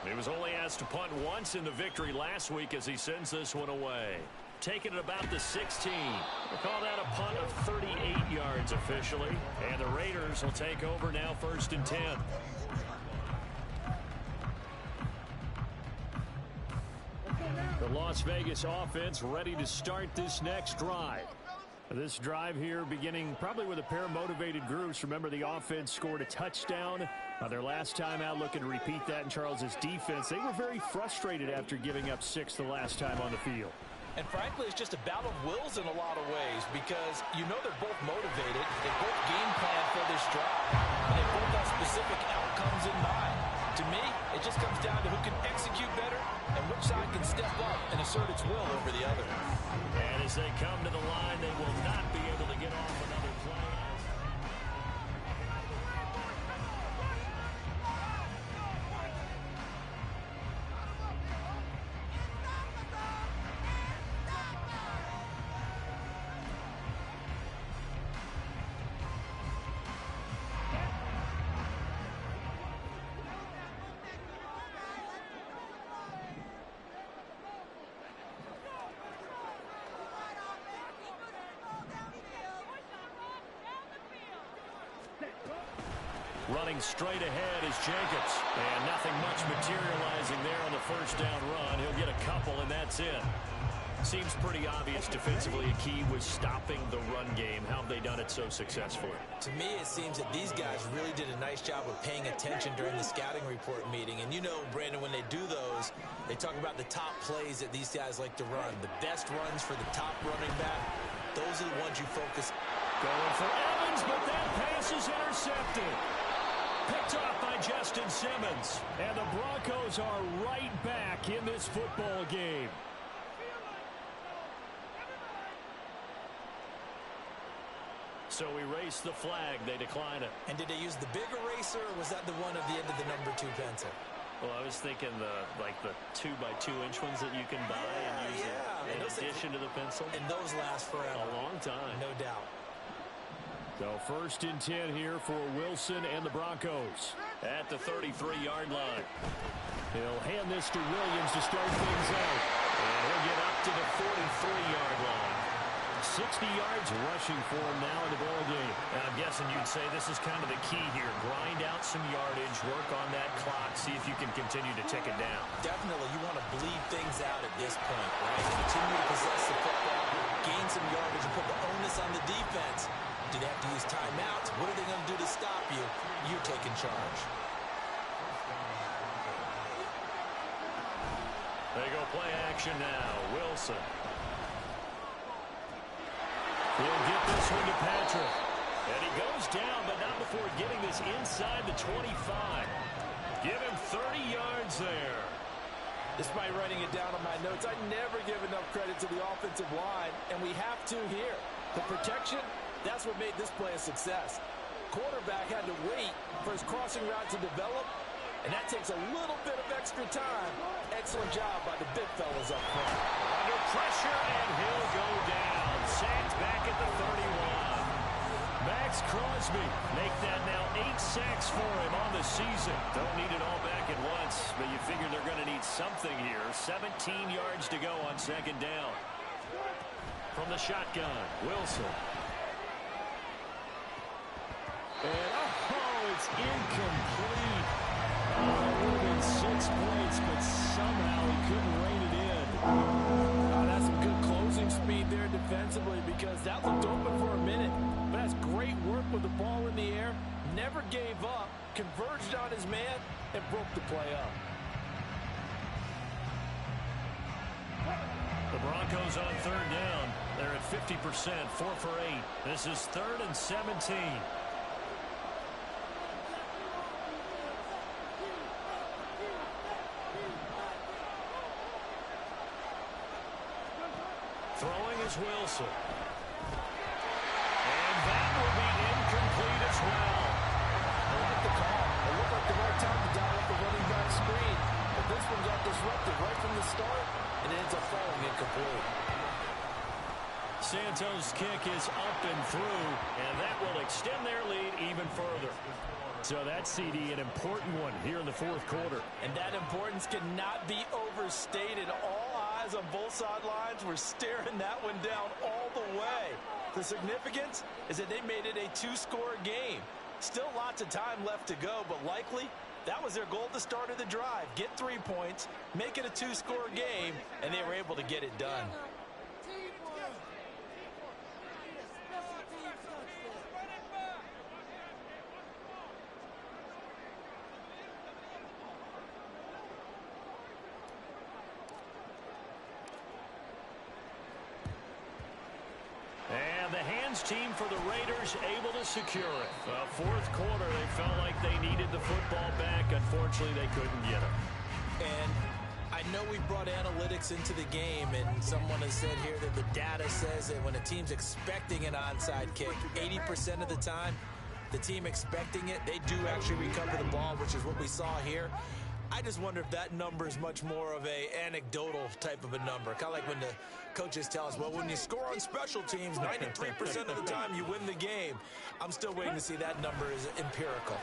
Speaker 2: He was only asked to punt once in the victory last week as he sends this one away. Taking it about the 16. We'll call that a punt of 38 yards officially. And the Raiders will take over now 1st and 10. The Las Vegas offense ready to start this next drive. This drive here beginning probably with a pair of motivated groups. Remember, the offense scored a touchdown their last time out, looking to repeat that in Charles's defense. They were very frustrated after giving up 6 the last time on the field.
Speaker 7: And frankly, it's just a battle of wills in a lot of ways, because you know they're both motivated. They both game plan for this drive, and they both have specific outcomes in mind. To me, it just comes down to who can execute better and which side can step up and assert its will over the other.
Speaker 2: And as they come to the line, they will not be able to get off another play. Running straight ahead is Jacobs. And nothing much materializing there on the first down run. He'll get a couple, and that's it. Seems pretty obvious defensively a key was stopping the run game. How have they done it so successfully?
Speaker 3: To me, it seems that these guys really did a nice job of paying attention during the scouting report meeting. And you know, Brandon, when they do those, they talk about the top plays that these guys like to run. The best runs for the top running back, those are the ones you focus.
Speaker 2: Going for Evans, but that pass is intercepted. Picked off by Justin Simmons. And the Broncos are right back in this football game. So we race the flag. They decline it.
Speaker 3: And did they use the big eraser, or was that the one at the end of the number 2 pencil?
Speaker 2: Well, I was thinking the 2x2-inch ones that you can buy and use in addition to the pencil.
Speaker 3: And those last forever.
Speaker 2: A long time.
Speaker 3: No doubt.
Speaker 2: So 1st and 10 here for Wilson and the Broncos at the 33-yard line. He'll hand this to Williams to start things out. And he'll get up to the 43-yard line. 60 yards rushing for him now in the ball game. And I'm guessing you'd say this is kind of the key here. Grind out some yardage, work on that clock, see if you can continue to tick it down.
Speaker 3: Definitely, you want to bleed things out at this point, right? Continue to possess the football, gain some yardage, and put the onus on the defense. Do they have to use timeouts? What are they going to do to stop you? You're taking charge.
Speaker 2: They go play action now. Wilson. He'll get this one to Patrick. And he goes down, but not before getting this inside the 25. Give him 30 yards there.
Speaker 7: Despite writing it down on my notes, I never give enough credit to the offensive line, and we have to here. The protection, that's what made this play a success. Quarterback had to wait for his crossing route to develop, and that takes a little bit of extra time. Excellent job by the big fellas up front.
Speaker 2: Under pressure, and he'll go down. Sacked back at the 31. Max Crosby make that now 8 sacks for him on the season. Don't need it all back at once, but you figure they're going to need something here. 17 yards to go on 2nd down. From the shotgun, Wilson. And it's incomplete. Within 6 points, but somehow he couldn't rein it in.
Speaker 7: That's some good closing speed there defensively, because that looked open for a minute. But that's great work with the ball in the air. Never gave up, converged on his man, and broke the play up.
Speaker 2: The Broncos on 3rd down. They're at 50%, 4 for 8. This is 3rd and 17. Throwing is Wilson. And that will be incomplete as well.
Speaker 7: I like the call. It looked like the right time to dial up the running back screen. But this one got disrupted right from the start, and it ends up falling incomplete.
Speaker 2: Santos' kick is up and through, and that will extend their lead even further. So that CD, an important one here in the 4th quarter.
Speaker 7: And that importance cannot be overstated. All eyes on both sidelines were staring that one down all the way. The significance is that they made it a 2-score game. Still lots of time left to go, but likely that was their goal at the start of the drive. Get 3 points, make it a 2-score game, and they were able to get it done.
Speaker 2: And the hands team for the Raiders able to secure it. 4th quarter, they felt like they needed the football back. Unfortunately, they couldn't get it.
Speaker 3: And I know we brought analytics into the game, and someone has said here that the data says that when a team's expecting an onside kick, 80% of the time, the team expecting it, they do actually recover the ball, which is what we saw here. I just wonder if that number is much more of a anecdotal type of a number. Kind of like when the coaches tell us, well, when you score on special teams, 93% of the time you win the game. I'm still waiting to see that number is empirical.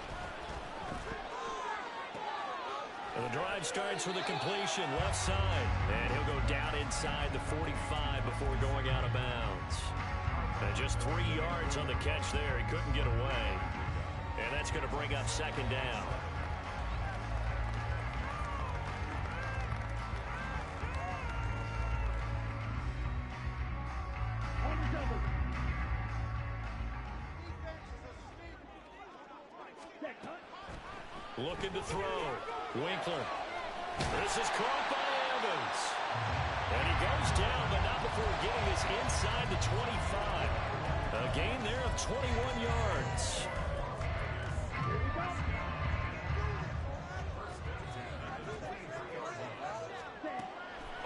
Speaker 2: The drive starts with a completion left side. And he'll go down inside the 45 before going out of bounds. And just 3 yards on the catch there. He couldn't get away. And that's going to bring up second down. Looking to throw. Winkler. This is caught by Evans. And he goes down, but not before getting this inside the 25. A gain there of 21 yards.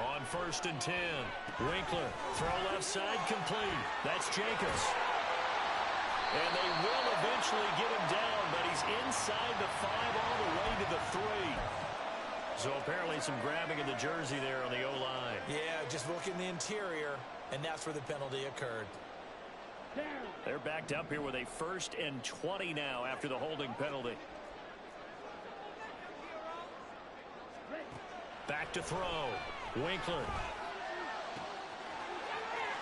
Speaker 2: On 1st and 10. Winkler. Throw left side complete. That's Jacobs. And they will eventually get him down, but he's inside the 5 all the way to the 3. So apparently some grabbing in the jersey there on the O-line.
Speaker 3: Yeah, just look in the interior, and that's where the penalty occurred.
Speaker 2: They're backed up here with a 1st and 20 now after the holding penalty. Back to throw. Winkler.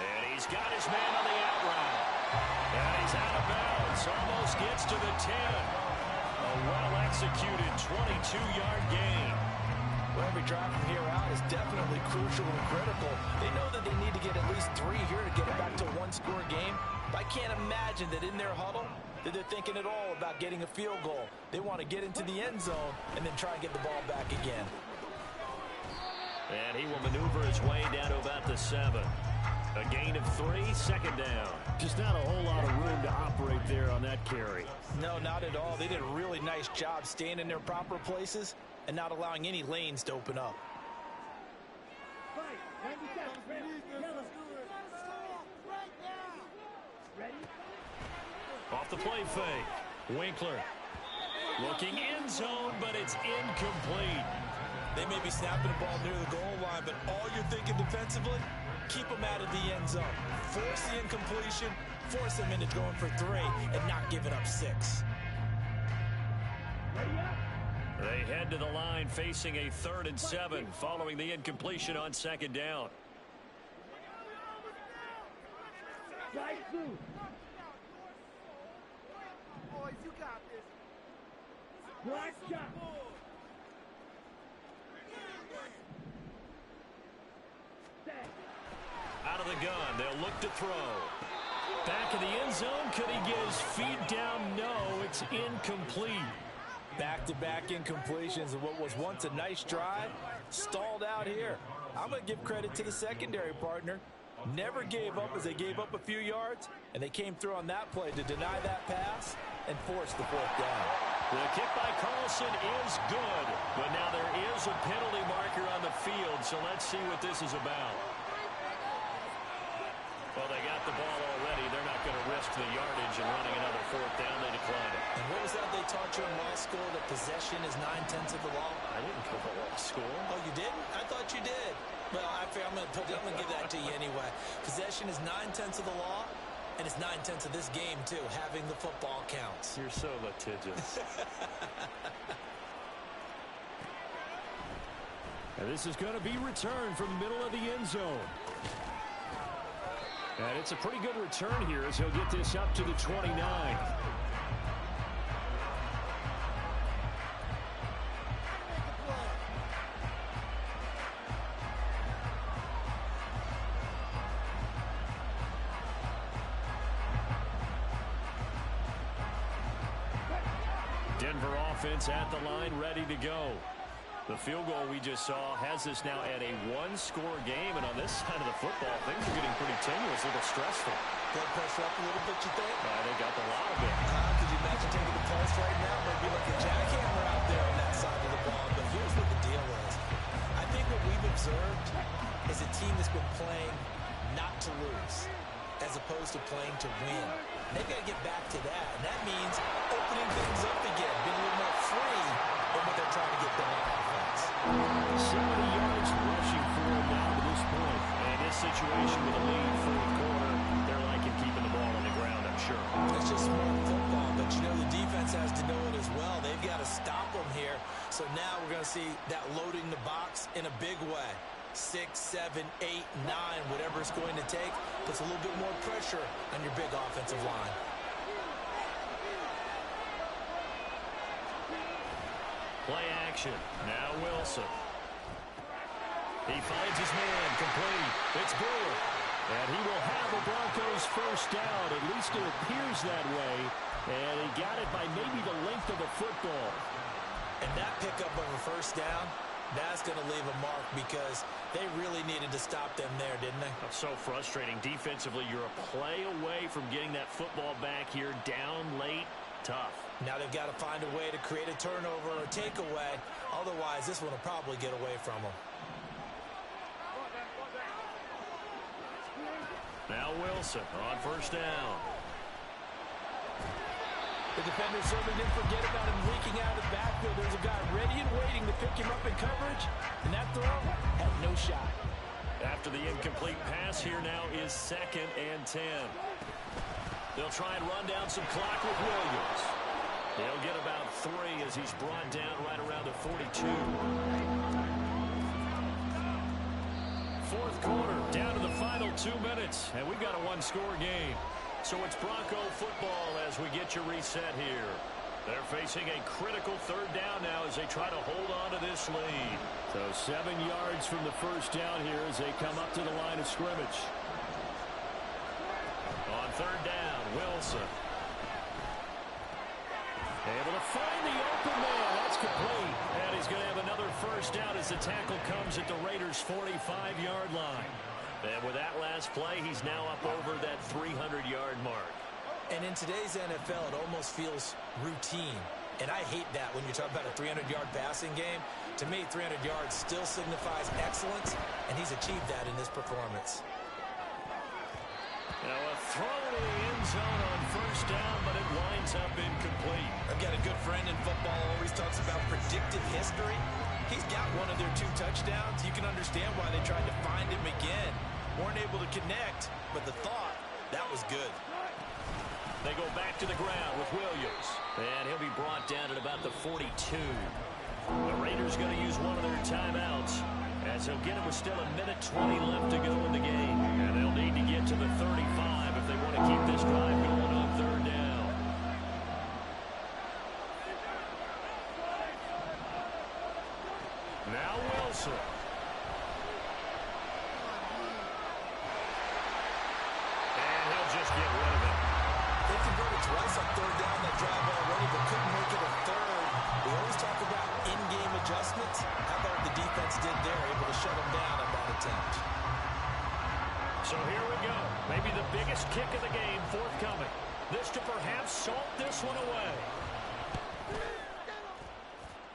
Speaker 2: And he's got his man on the out route. And he's out of bounds. Almost gets to the 10. A well-executed 22-yard gain.
Speaker 7: Well, every drive from here out is definitely crucial and critical. They know that they need to get at least 3 here to get it back to a one-score game. But I can't imagine that in their huddle that they're thinking at all about getting a field goal. They want to get into the end zone and then try and get the ball back again.
Speaker 2: And he will maneuver his way down to about the 7. A gain of 3, second down.
Speaker 4: Just not a whole lot of room to operate there on that carry.
Speaker 7: No, not at all. They did a really nice job staying in their proper places and not allowing any lanes to open up.
Speaker 2: Off the play fake. Winkler. Looking end zone, but it's incomplete.
Speaker 3: They may be snapping the ball near the goal line, but all you're thinking defensively, keep them out of the end zone. Force the incompletion, force them into going for 3, and not giving up 6.
Speaker 2: They head to the line facing a 3rd and 7 following the incompletion on second down.
Speaker 5: Boys, you got this.
Speaker 8: Black shot.
Speaker 2: Out of the gun, they'll look to throw. Back in the end zone, could he get his feet down? No, it's incomplete.
Speaker 7: Back-to-back incompletions of what was once a nice drive, stalled out here. I'm going to give credit to the secondary partner. Never gave up as they gave up a few yards, and they came through on that play to deny that pass and force the 4th down.
Speaker 2: The kick by Carlson is good, but now there is a penalty marker on the field, so let's see what this is about. Well, they got the ball already. They're not going to risk the yardage and running another 4th down. They decline it.
Speaker 3: And what was that they taught you in law school, that possession is 9/10 of the law?
Speaker 2: I didn't go to law school.
Speaker 3: Oh, you didn't? I thought you did. Well, I'm going to give that to you anyway. Possession is 9/10 of the law, and it's 9/10 of this game, too. Having the football counts.
Speaker 2: You're so litigious.
Speaker 4: And this is going to be returned from the middle of the end zone. And it's a pretty good return here as he'll get this up to the 29.
Speaker 2: Denver offense at the line, ready to go. The field goal we just saw has us now at a one-score game, and on this side of the football, things are getting pretty tenuous, a little stressful.
Speaker 3: Blood pressure up a little bit, you think?
Speaker 2: They got a lot of it.
Speaker 3: Could you imagine taking the pulse right now? Maybe like a jackhammer out there on that side of the ball. But here's what the deal is. I think what we've observed is a team that's been playing not to lose, as opposed to playing to win. And they've got to get back to that, and that means opening things up again, being a little more free than what they're trying to get done on offense.
Speaker 4: 70 yards rushing for him now to this point.
Speaker 2: And this situation with a lead 4th quarter, they're liking keeping the ball on the ground, I'm sure.
Speaker 3: It's just smart football, but you know the defense has to know it as well. They've got to stop them here. So now we're going to see that loading the box in a big way. 6, 7, 8, 9, whatever it's going to take, puts a little bit more pressure on your big offensive line.
Speaker 2: Play action. Now Wilson. He finds his man. Complete. It's Brewer. And he will have the Broncos first down. At least it appears that way. And he got it by maybe the length of a football.
Speaker 3: And that pickup of a first down, that's going to leave a mark because they really needed to stop them there, didn't they?
Speaker 2: That's so frustrating. Defensively, you're a play away from getting that football back here. Down late, tough.
Speaker 3: Now they've got to find a way to create a turnover or takeaway. Otherwise, this one will probably get away from them.
Speaker 2: Now Wilson on first down.
Speaker 7: The defender certainly didn't forget about him leaking out of the backfield. There's a guy ready and waiting to pick him up in coverage, and that throw had no shot.
Speaker 2: After the incomplete pass, here now is 2nd and 10. They'll try and run down some clock with Williams. He'll get about 3 as he's brought down right around the 42. Fourth quarter, down to the final 2 minutes, and we've got a one-score game. So it's Bronco football as we get you reset here. They're facing a critical 3rd down now as they try to hold on to this lead.
Speaker 4: So 7 yards from the first down here as they come up to the line of scrimmage.
Speaker 2: On 3rd down, Wilson. Able to find the open man. That's complete. And he's going to have another first down as the tackle comes at the Raiders' 45-yard line. And with that last play, he's now up over that 300-yard mark.
Speaker 3: And in today's NFL, it almost feels routine. And I hate that when you talk about a 300-yard passing game. To me, 300 yards still signifies excellence, and he's achieved that in this performance.
Speaker 2: Now a throw to the end zone on first down, but it winds up incomplete.
Speaker 3: I've got a good friend in football who always talks about predictive history. He's got one of their 2 touchdowns. You can understand why they tried to find him again. Weren't able to connect, but the thought, that was good.
Speaker 2: They go back to the ground with Williams. And he'll be brought down at about the 42. The Raiders going to use one of their timeouts as he'll get it with still 1:20 left to go in the game. And they'll need to get to the 35 if they want to keep this drive going on 3rd down. Now Wilson. And he'll just get rid of it.
Speaker 3: They converted twice on 3rd down that drive already, but couldn't make it a 3rd. We always talk about in-game adjustments. How about what the defense did there, able to shut them down on that attempt.
Speaker 2: So here we go. Maybe the biggest kick of the game forthcoming. This to perhaps salt this one away.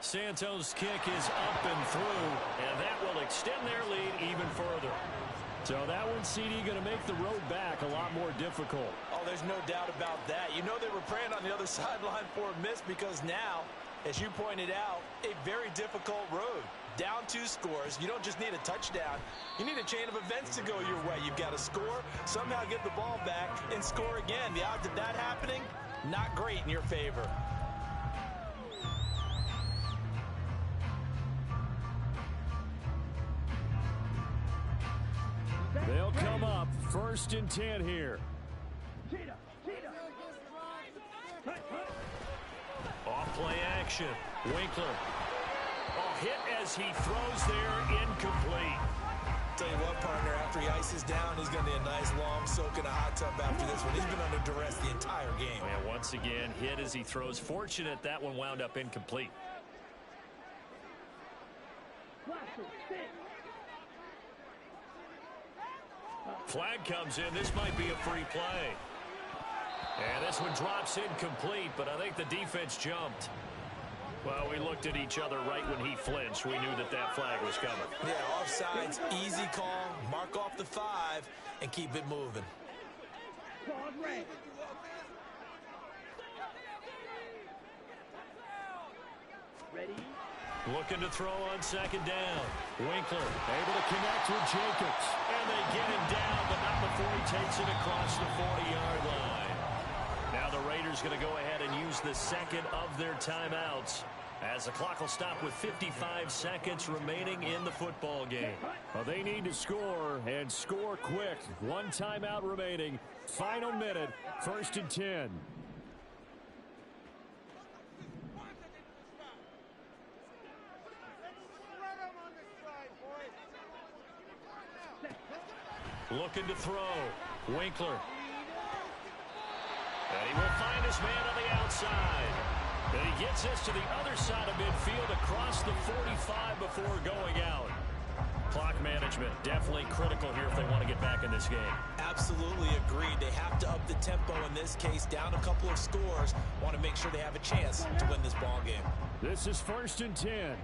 Speaker 2: Santos' kick is up and through, and that will extend their lead even further.
Speaker 4: So that one, CD, going to make the road back a lot more difficult.
Speaker 3: Oh, there's no doubt about that. You know they were praying on the other sideline for a miss because now, as you pointed out, a very difficult road. Down 2 scores. You don't just need a touchdown. You need a chain of events to go your way. You've got to score, somehow get the ball back, and score again. The odds of that happening, not great in your favor.
Speaker 4: They'll come up 1st and 10 here.
Speaker 2: Off play action. Winkler. Oh, hit as he throws there, incomplete.
Speaker 3: Tell you what, partner, after he ices down, he's going to need a nice long soak in a hot tub after this one. He's been under duress the entire game.
Speaker 2: And once again, hit as he throws. Fortunate that one wound up incomplete. Flag comes in. This might be a free play. And this one drops incomplete, but I think the defense jumped. Well, we looked at each other right when he flinched. We knew that that flag was coming.
Speaker 3: Yeah, offsides, easy call, mark off the 5, and keep it moving.
Speaker 8: Ready?
Speaker 2: Looking to throw on 2nd down. Winkler able to connect with Jacobs. And they get him down, but not before he takes it across the 40-yard line. Now the Raiders going to go ahead and use the 2nd of their timeouts as the clock will stop with 55 seconds remaining in the football game.
Speaker 4: Well, they need to score, and score quick. 1 timeout remaining. Final minute, 1st and 10.
Speaker 2: Looking to throw. Winkler. And he will find his man on the outside. And he gets this to the other side of midfield across the 45 before going out. Clock management definitely critical here if they want to get back in this game.
Speaker 3: Absolutely agreed. They have to up the tempo in this case, down a couple of scores. Want to make sure they have a chance to win this ball game.
Speaker 4: This is 1st and 10.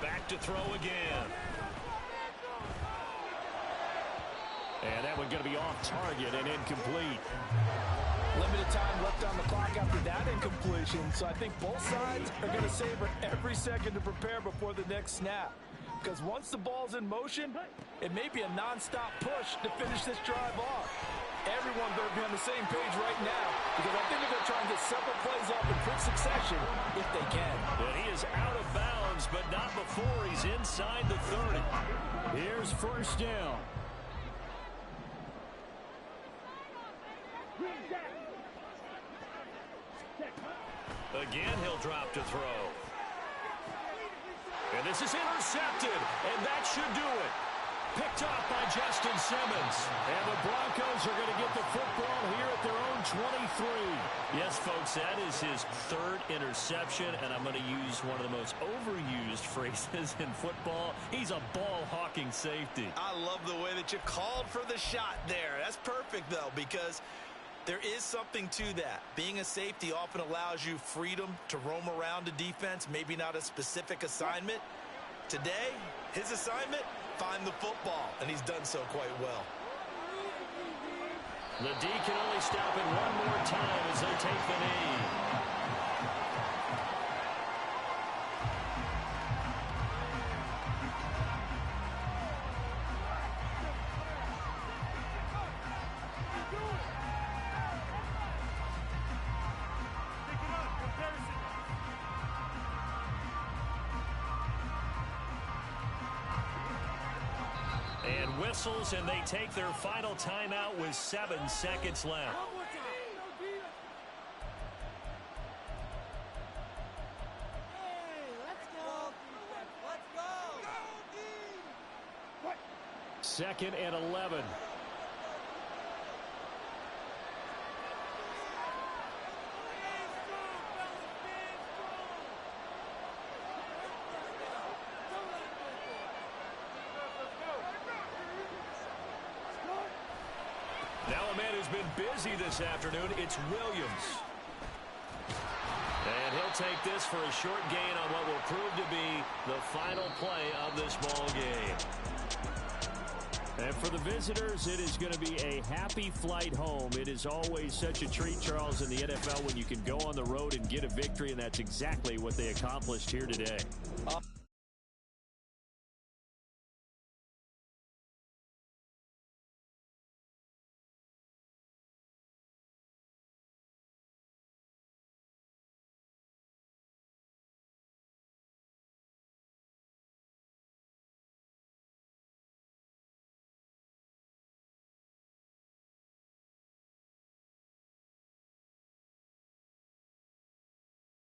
Speaker 2: Back to throw again. And that one going to be off target and incomplete.
Speaker 7: Limited time left on the clock after that incompletion, so I think both sides are going to savor every second to prepare before the next snap. Because once the ball's in motion, it may be a non-stop push to finish this drive off. Everyone better be on the same page right now, because I think they're going to try and get several plays off in quick succession if they can.
Speaker 2: And he is out of bounds, but not before he's inside the 30.
Speaker 4: Here's 1st down.
Speaker 2: Again, he'll drop to throw. And this is intercepted, and that should do it. Picked off by Justin Simmons.
Speaker 4: And the Broncos are going to get the football here at their own 23.
Speaker 2: Yes, folks, that is his 3rd interception, and I'm going to use one of the most overused phrases in football. He's a ball-hawking safety.
Speaker 3: I love the way that you called for the shot there. That's perfect, though, because there is something to that. Being a safety often allows you freedom to roam around a defense, maybe not a specific assignment. Today, his assignment, find the football, and he's done so quite well.
Speaker 2: The D can only stop it one more time as they take the knee. And whistles, and they take their final timeout with 7 seconds left.
Speaker 4: Second and 11.
Speaker 2: Now a man who's been busy this afternoon, it's Williams. And he'll take this for a short gain on what will prove to be the final play of this ball game.
Speaker 4: And for the visitors, it is going to be a happy flight home. It is always such a treat, Charles, in the NFL when you can go on the road and get a victory, and that's exactly what they accomplished here today.